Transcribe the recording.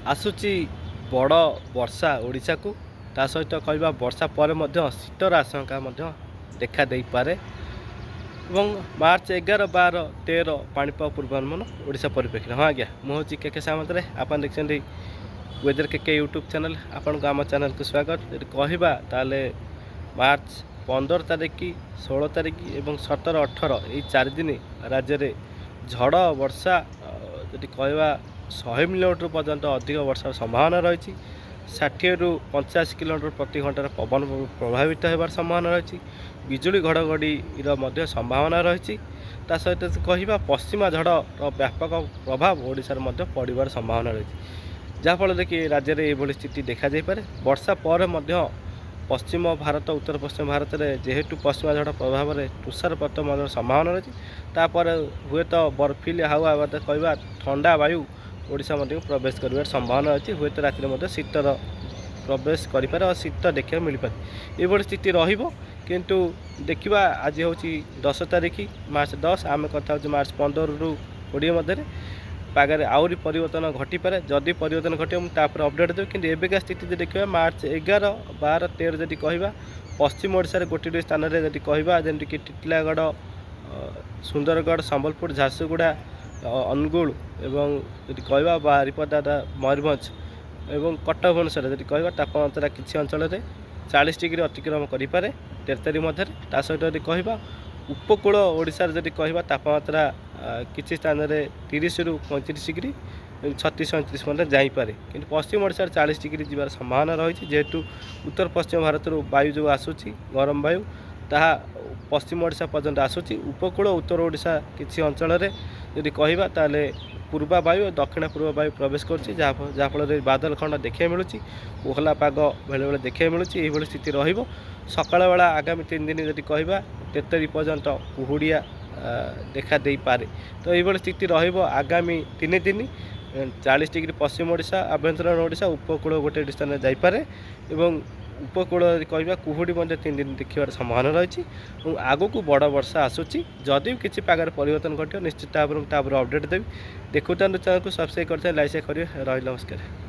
आसूची बड़ वर्षा ओडिशा को ता सहित कहवा वर्षा पर शीतर आशंका देखा दे पारे एवं मार्च 11, 12, 13 पाणीपाग पूर्वानुमान ओडिशा परिप्रेक्षी। हाँ आज्ञा मुझे के सामंत आप देखते वेदर के यूट्यूब चैनल आपन को आम चैनल को स्वागत। यदि कहवा ताले मार्च 15 तारीख की 16 तारीख और 17, 18 यही 4 दिन राज्य में झड़ वर्षा यदि कहवा 100 मिलीमीटर पर्यंत अधिक वर्षार संभावना रही। 60 ରୁ 85 किलोमीटर प्रति घंटार पवन प्रभावित होबार संभावना रही। बिजुली घड़घड़ी संभावना रही। ता सहित कहवा पश्चिमा झड़ व्यापक प्रभाव ओडिशार पड़ार संभावना रही, जहाँफल कि राज्य में यह स्थिति देखा जापे। वर्षा पर पश्चिम भारत उत्तर पश्चिम भारत में जेहेतु पश्चिमा झड़ प्रभाव में तुषारपात संभावना रही। तापर हुए तो बर्फिली हावा कहवा ठंडा वायु ओडिशा प्रवेश कर संभावना अच्छी। हुए तो राति शीतर प्रवेश करें और शीत देखा मिल पाए। ये स्थिति रु देखा आज हूँ 10 तारीख मार्च 10 आम कथा मार्च 15 ରୁ 20 मध्य पागे आहरी परिवर्तन घटीपे। जदि परिवर्तन घटे मुझे अपडेट देवी कि एबिका स्थिति देखा मार्च 11, 12, 13 जदि कहवा पश्चिम ओडिशा गोटे स्थान में जदि कहवा जमीक टिटिलागढ़, सुंदरगढ़, संबलपुर, झारसुगुड़ा, अनुगुल एवं जदि कहवा बारिपदा, मयूरभंज एवं कटक भुवनेश्वर जदि कहवा तापमात्रा किसी अंचल में 40 डिग्री अतिक्रम करें 13 तारीख मध्य। ता सहित जदि कहवा उपकूल ओडिशार जदि कहवा तापमात्रा किसी स्थान में 30 ରୁ 35 डिग्री 36, 37 मध्य जापे। कि पश्चिम ओडिशार 40 डिग्री जीवार संभावना रही। जेहेतु उत्तर पश्चिम भारत वायु जो आसूची गरम वायु ताहा पश्चिम ओडिशा पर्यंत आसूची। उपकूल उत्तर ओडिशा किसी अंचल में जदि कहवा ताले पूर्वा वायु और दक्षिण पूर्व वायु प्रवेश कर जहाँफल बादल खंड देखा मिलूँ, कोहला पाग बेले बेले देखा मिलूँ। यही स्थिति रकाल बेला आगामी 3 दिन जदि कहवा 13 पर्यंत कुहुड़िया देखा दे पारे। तो ये स्थिति आगामी 3 दिन 40 डिग्री पश्चिम ओडिशा आभ्यंतरण ओडिशा उपकूल गोटे स्थान में जापे और उपकूल कहवा कुहुड़ी 3 दिन देखार संभावना रही। आग को बड़ वर्षा आसूची। जदि किसी पागर परिवर्तन घटे निश्चित भाव में अपडेट देवी। देखुता चैनल को सब्सक्राइब करते लाइक करेंगे। रही नमस्कार।